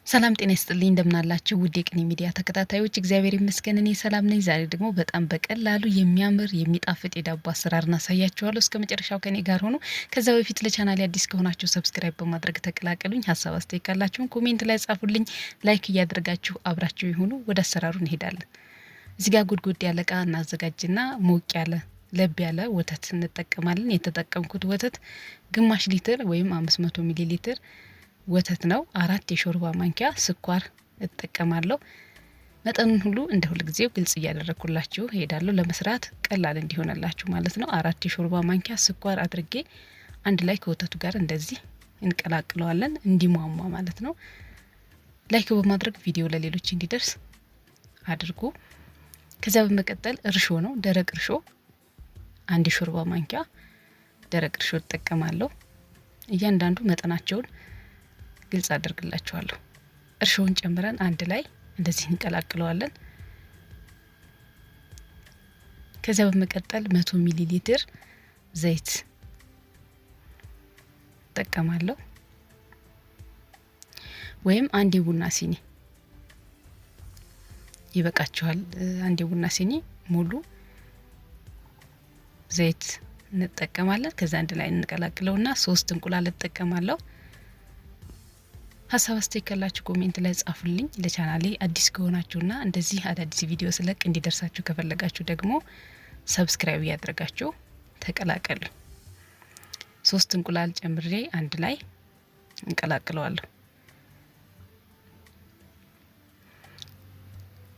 ሰላም ጤና ይስጥልኝ እንደምናላችሁ ውድ የቅኔ ሚዲያ ተከታታዮች፣ እግዚአብሔር ይመስገን እኔ ሰላም ነኝ። ዛሬ ደግሞ በጣም በቀላሉ የሚያምር የሚጣፍጥ የዳቦ አሰራር እናሳያችኋለሁ። እስከ መጨረሻው ከኔ ጋር ሆኖ ከዛ በፊት ለቻናሌ አዲስ ከሆናችሁ ሰብስክራይብ በማድረግ ተቀላቀሉኝ። ሀሳብ አስተያየት ካላችሁም ኮሜንት ላይ ጻፉልኝ። ላይክ እያደረጋችሁ አብራችሁ ይሁኑ። ወደ አሰራሩ እንሄዳለን። እዚህ ጋር ጉድጉድ ያለ እቃ እናዘጋጅና ሞቅ ያለ ለብ ያለ ወተት እንጠቀማለን። የተጠቀምኩት ወተት ግማሽ ሊትር ወይም 500 ሚሊ ሊትር ወተት ነው። 4 የሾርባ ማንኪያ ስኳር እጠቀማለሁ። መጠኑን ሁሉ እንደ ሁል ጊዜው ግልጽ እያደረኩላችሁ ሄዳለሁ፣ ለመስራት ቀላል እንዲሆንላችሁ ማለት ነው። 4 የሾርባ ማንኪያ ስኳር አድርጌ አንድ ላይ ከወተቱ ጋር እንደዚህ እንቀላቅለዋለን፣ እንዲሟሟ ማለት ነው። ላይክ በማድረግ ቪዲዮ ለሌሎች እንዲደርስ አድርጉ። ከዚያ በመቀጠል እርሾ ነው፣ ደረቅ እርሾ 1 የሾርባ ማንኪያ ደረቅ እርሾ እጠቀማለሁ። እያንዳንዱ መጠናቸውን ግልጽ አድርግላችኋለሁ። እርሾውን ጨምረን አንድ ላይ እንደዚህ እንቀላቅለዋለን። ከዚያ በመቀጠል 100 ሚሊ ሊትር ዘይት እጠቀማለሁ፣ ወይም 1 የቡና ሲኒ ይበቃችኋል። 1 የቡና ሲኒ ሙሉ ዘይት እንጠቀማለን። ከዛ አንድ ላይ እንቀላቅለውና 3 እንቁላል እጠቀማለሁ። ሀሳብ አስተያየት ካላችሁ ኮሜንት ላይ ጻፉልኝ። ለቻናሌ አዲስ ከሆናችሁና እንደዚህ አዳዲስ ቪዲዮ ስለቅ እንዲደርሳችሁ ከፈለጋችሁ ደግሞ ሰብስክራይብ ያድርጋችሁ ተቀላቀሉ። 3 እንቁላል ጨምሬ አንድ ላይ እንቀላቅለዋለሁ።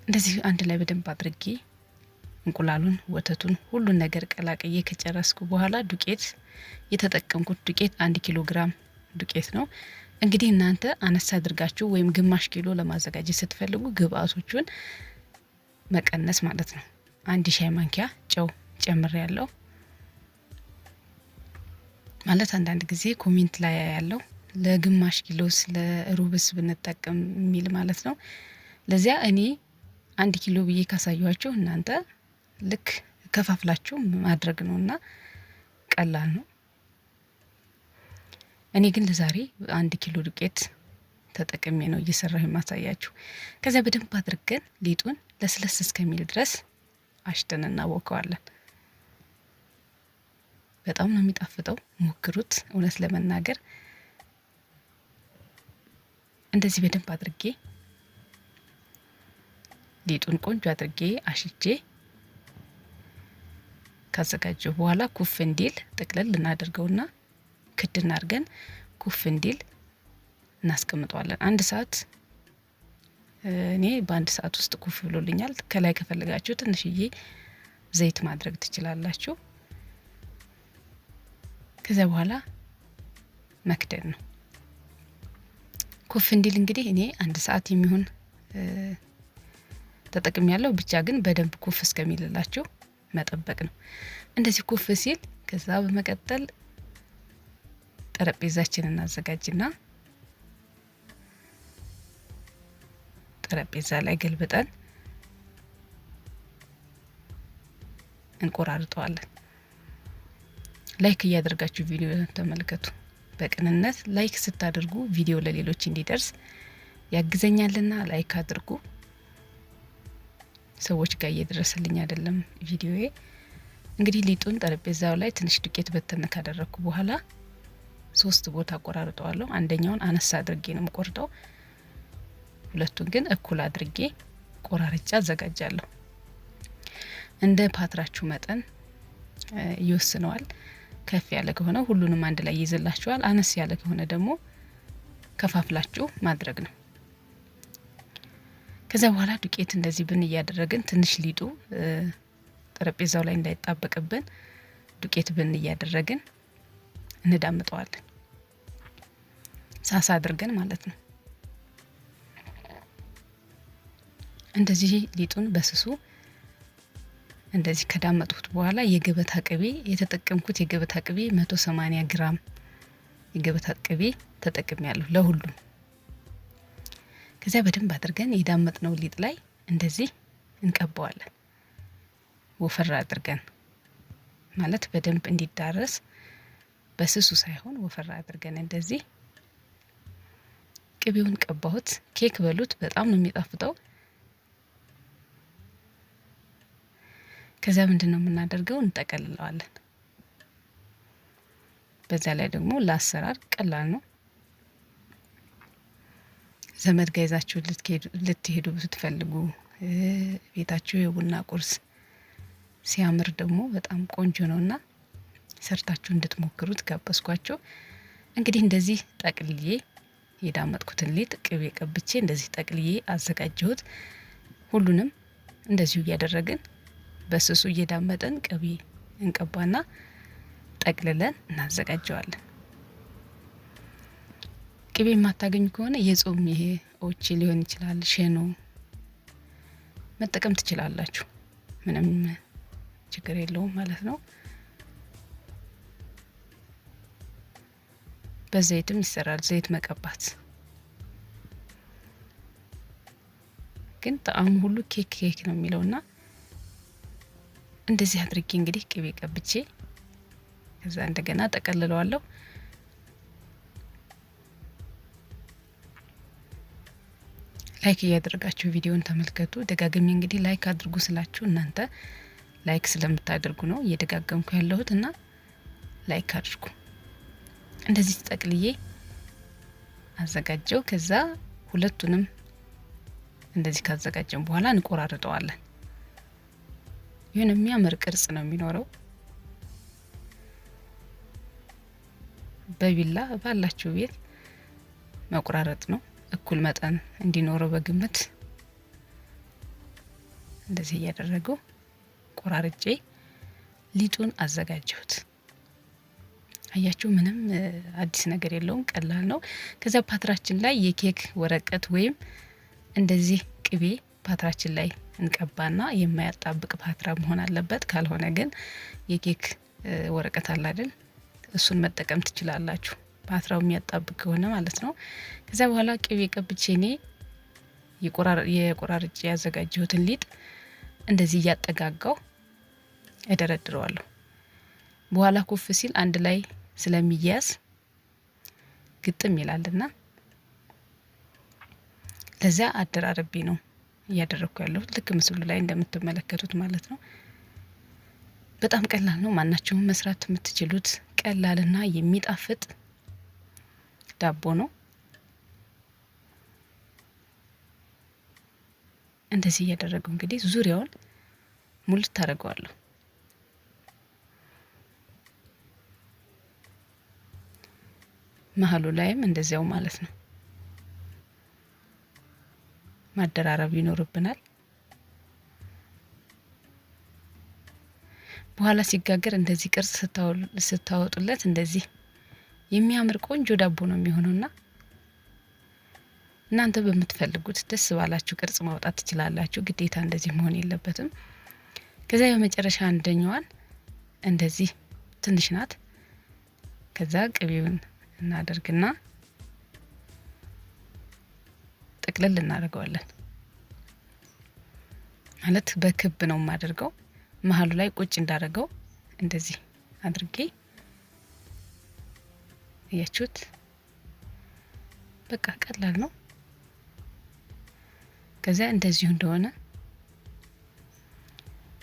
እንደዚህ አንድ ላይ በደንብ አድርጌ እንቁላሉን፣ ወተቱን፣ ሁሉን ነገር ቀላቅዬ ከጨረስኩ በኋላ ዱቄት የተጠቀምኩት ዱቄት 1 ኪሎ ግራም ዱቄት ነው። እንግዲህ እናንተ አነሳ አድርጋችሁ ወይም ግማሽ ኪሎ ለማዘጋጀት ስትፈልጉ ግብአቶቹን መቀነስ ማለት ነው። 1 ሻይ ማንኪያ ጨው ጨምሬ ያለው ማለት አንዳንድ ጊዜ ኮሜንት ላይ ያለው ለግማሽ ኪሎስ ለሩብስ ብንጠቀም የሚል ማለት ነው። ለዚያ እኔ 1 ኪሎ ብዬ ካሳያችሁ እናንተ ልክ ከፋፍላችሁ ማድረግ ነውና ቀላል ነው። እኔ ግን ለዛሬ 1 ኪሎ ዱቄት ተጠቅሜ ነው እየሰራሁ የማሳያችሁ። ከዛ በደንብ አድርገን ሊጡን ለስለስ እስከሚል ድረስ አሽተን እናቦከዋለን። በጣም ነው የሚጣፍጠው፣ ሞክሩት። እውነት ለመናገር እንደዚህ በደንብ አድርጌ ሊጡን ቆንጆ አድርጌ አሽቼ ካዘጋጀው በኋላ ኩፍ እንዲል ጥቅልል እናደርገውና ክድና አድርገን ኩፍ እንዲል እናስቀምጠዋለን። 1 ሰዓት እኔ በ1 ሰዓት ውስጥ ኩፍ ብሎልኛል። ከላይ ከፈለጋችሁ ትንሽዬ ዘይት ማድረግ ትችላላችሁ። ከዚያ በኋላ መክደን ነው። ኩፍ እንዲል እንግዲህ እኔ 1 ሰዓት የሚሆን ተጠቅም ያለው ብቻ ግን በደንብ ኩፍ እስከሚልላችሁ መጠበቅ ነው። እንደዚህ ኩፍ ሲል ከዛ በመቀጠል ጠረጴዛችንን እናዘጋጅና ጠረጴዛ ላይ ገልብጠን እንቆራርጠዋለን። ላይክ እያደረጋችሁ ቪዲዮ ተመልከቱ። በቅንነት ላይክ ስታደርጉ ቪዲዮ ለሌሎች እንዲደርስ ያግዘኛልና ላይክ አድርጉ። ሰዎች ጋር እየደረሰልኝ አይደለም ቪዲዮዬ። እንግዲህ ሊጡን ጠረጴዛው ላይ ትንሽ ዱቄት በተነ ካደረኩ በኋላ 3 ቦታ አቆራርጠዋለሁ። አንደኛውን አነሳ አድርጌ ነው የምቆርጠው፣ ሁለቱን ግን እኩል አድርጌ ቆራርጫ አዘጋጃለሁ። እንደ ፓትራችሁ መጠን ይወስነዋል። ከፍ ያለ ከሆነ ሁሉንም አንድ ላይ ይይዝላችኋል። አነስ ያለ ከሆነ ደግሞ ከፋፍላችሁ ማድረግ ነው። ከዛ በኋላ ዱቄት እንደዚህ ብን እያደረግን ትንሽ ሊጡ ጠረጴዛው ላይ እንዳይጣበቅብን ዱቄት ብን እያደረግን እንዳምጠዋለን። ሳሳ አድርገን ማለት ነው። እንደዚህ ሊጡን በስሱ እንደዚህ ከዳመጥኩት በኋላ የገበታ ቅቤ የተጠቀምኩት የገበታ ቅቤ 180 ግራም የገበታ ቅቤ ተጠቅሜያለሁ ለሁሉም። ከዚያ በደንብ አድርገን የዳመጥነው ሊጥ ላይ እንደዚህ እንቀባዋለን። ወፈራ አድርገን ማለት በደንብ እንዲዳረስ በስሱ ሳይሆን ወፈራ አድርገን እንደዚህ ቅቤውን ቀባሁት። ኬክ በሉት በጣም ነው የሚጣፍጠው። ከዛ ምንድነው የምናደርገው? እንጠቀልለዋለን። በዛ ላይ ደግሞ ለአሰራር ቀላል ነው። ዘመድ ጋር ይዛችሁ ልትሄዱ ብትፈልጉ ቤታችሁ የቡና ቁርስ ሲያምር ደግሞ በጣም ቆንጆ ነውና ሰርታችሁ እንድትሞክሩት ጋበዝኳችሁ። እንግዲህ እንደዚህ ጠቅልዬ የዳመጥኩትን ሊጥ ቅቤ ቀብቼ እንደዚህ ጠቅልዬ አዘጋጀሁት። ሁሉንም እንደዚሁ እያደረግን በስሱ እየዳመጠን ቅቤ እንቀባና ጠቅልለን እናዘጋጀዋለን። ቅቤ የማታገኙ ከሆነ የጾም ይሄ ኦቺ ሊሆን ይችላል፣ ሼኖ መጠቀም ትችላላችሁ። ምንም ችግር የለውም ማለት ነው። በዘይትም ይሰራል። ዘይት መቀባት ግን ጣዕሙ ሁሉ ኬክ ነው የሚለውና እንደዚህ አድርጌ እንግዲህ ቅቤ ቀብቼ ከዛ እንደገና ጠቀልለዋለሁ። ላይክ እያደረጋችሁ ቪዲዮን ተመልከቱ። ደጋግሜ እንግዲህ ላይክ አድርጉ ስላችሁ እናንተ ላይክ ስለምታደርጉ ነው እየደጋገምኩ ያለሁት እና ላይክ አድርጉ። እንደዚህ ጠቅልዬ አዘጋጀው። ከዛ ሁለቱንም እንደዚህ ካዘጋጀን በኋላ እንቆራርጠዋለን። ይሁን የሚያምር ቅርጽ ነው የሚኖረው። በቢላ ባላችሁ ቤት መቆራረጥ ነው። እኩል መጠን እንዲኖረው በግምት እንደዚህ እያደረገው ቆራርጬ ሊጡን አዘጋጀሁት። አያችሁ፣ ምንም አዲስ ነገር የለውም፣ ቀላል ነው። ከዛ ፓትራችን ላይ የኬክ ወረቀት ወይም እንደዚህ ቅቤ ፓትራችን ላይ እንቀባና የማያጣብቅ ፓትራ መሆን አለበት። ካልሆነ ግን የኬክ ወረቀት አለ አይደል? እሱን መጠቀም ትችላላችሁ፣ ፓትራው የሚያጣብቅ ከሆነ ማለት ነው። ከዛ በኋላ ቅቤ ቀብቼ እኔ የቆራርጬ ያዘጋጀሁትን ሊጥ እንደዚህ እያጠጋጋው እደረድረዋለሁ። በኋላ ኩፍ ሲል አንድ ላይ ስለሚያያዝ ግጥም ይላልና ለዛ አደራረቤ ነው እያደረኩ ያለሁት፣ ልክ ምስሉ ላይ እንደምትመለከቱት ማለት ነው። በጣም ቀላል ነው። ማናቸውም መስራት የምትችሉት ቀላልና የሚጣፍጥ ዳቦ ነው። እንደዚህ እያደረገው እንግዲህ ዙሪያውን ሙልት ታደርገዋለሁ። መሀሉ ላይም እንደዚያው ማለት ነው። ማደራረብ ይኖርብናል። በኋላ ሲጋገር እንደዚህ ቅርጽ ስታወጡለት እንደዚህ የሚያምር ቆንጆ ዳቦ ነው የሚሆነውና እናንተ በምትፈልጉት ደስ ባላችሁ ቅርጽ ማውጣት ትችላላችሁ። ግዴታ እንደዚህ መሆን የለበትም። ከዛ በመጨረሻ አንደኛዋን እንደዚህ ትንሽ ናት። ከዛ ቅቤውን እናደርግና ጥቅልል እናደርገዋለን። ማለት በክብ ነው የማደርገው። መሀሉ ላይ ቁጭ እንዳደረገው እንደዚህ አድርጌ እያችሁት፣ በቃ ቀላል ነው። ከዛ እንደዚሁ እንደሆነ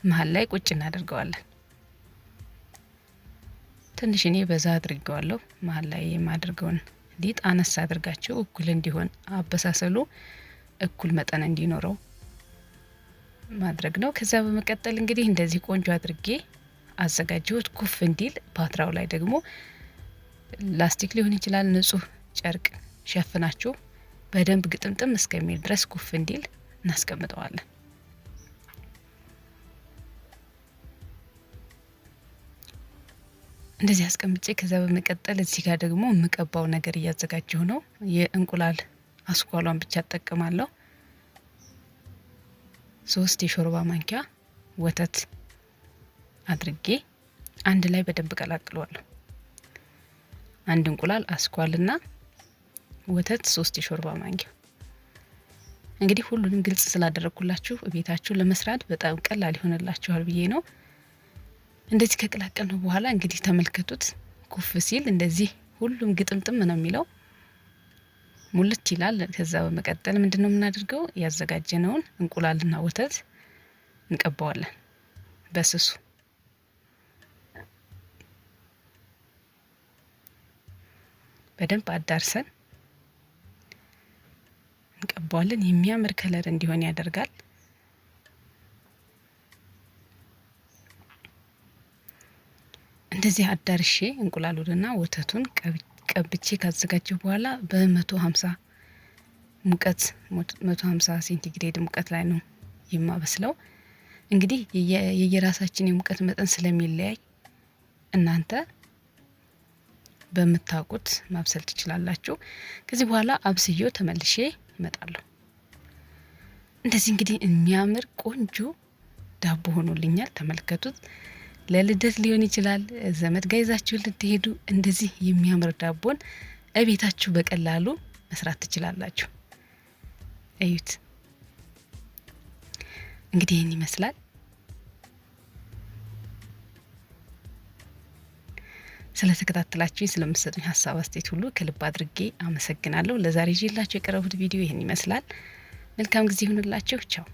መሀል ላይ ቁጭ እናደርገዋለን። ትንሽ እኔ በዛ አድርገዋለሁ። መሀል ላይ የማደርገውን ሊጥ አነሳ አድርጋችሁ እኩል እንዲሆን አበሳሰሉ እኩል መጠን እንዲኖረው ማድረግ ነው። ከዛ በመቀጠል እንግዲህ እንደዚህ ቆንጆ አድርጌ አዘጋጀሁት ኩፍ እንዲል። ፓትራው ላይ ደግሞ ላስቲክ ሊሆን ይችላል፣ ንጹህ ጨርቅ ሸፍናችሁ በደንብ ግጥምጥም እስከሚል ድረስ ኩፍ እንዲል እናስቀምጠዋለን። እንደዚህ አስቀምጬ ከዛ በመቀጠል እዚህ ጋር ደግሞ የምቀባው ነገር እያዘጋጀሁ ነው። የእንቁላል አስኳሏን ብቻ እጠቀማለሁ። 3 የሾርባ ማንኪያ ወተት አድርጌ አንድ ላይ በደንብ ቀላቅለዋለሁ። አንድ እንቁላል አስኳልና ወተት 3 የሾርባ ማንኪያ። እንግዲህ ሁሉንም ግልጽ ስላደረኩላችሁ ቤታችሁ ለመስራት በጣም ቀላል ይሆንላችኋል ብዬ ነው። እንደዚህ ከቀላቀል ነው በኋላ እንግዲህ ተመልከቱት። ኩፍ ሲል እንደዚህ ሁሉም ግጥምጥም ነው የሚለው። ሙልት ይላል። ከዛ በመቀጠል ምንድነው የምናደርገው? ያዘጋጀነውን እንቁላልና ወተት እንቀባዋለን በስሱ። በደንብ አዳርሰን እንቀባዋለን። የሚያምር ከለር እንዲሆን ያደርጋል። እንደዚህ አዳርሼ እንቁላሉንና ወተቱን ቀብቼ ካዘጋጀሁ በኋላ በ150 ሙቀት 150 ሴንቲግሬድ ሙቀት ላይ ነው የማበስለው። እንግዲህ የየራሳችን የሙቀት መጠን ስለሚለያይ እናንተ በምታውቁት ማብሰል ትችላላችሁ። ከዚህ በኋላ አብስዮ ተመልሼ እመጣለሁ። እንደዚህ እንግዲህ የሚያምር ቆንጆ ዳቦ ሆኖልኛል። ተመልከቱት። ለልደት ሊሆን ይችላል፣ ዘመድ ጋር ይዛችሁ ልትሄዱ እንደዚህ የሚያምር ዳቦን እቤታችሁ በቀላሉ መስራት ትችላላችሁ። እዩት እንግዲህ ይህን ይመስላል። ስለተከታተላችሁ ስለምትሰጡኝ ሀሳብ አስተያየት ሁሉ ከልብ አድርጌ አመሰግናለሁ። ለዛሬ ይዤላችሁ የቀረቡት ቪዲዮ ይህን ይመስላል። መልካም ጊዜ ይሁንላችሁ። ቻው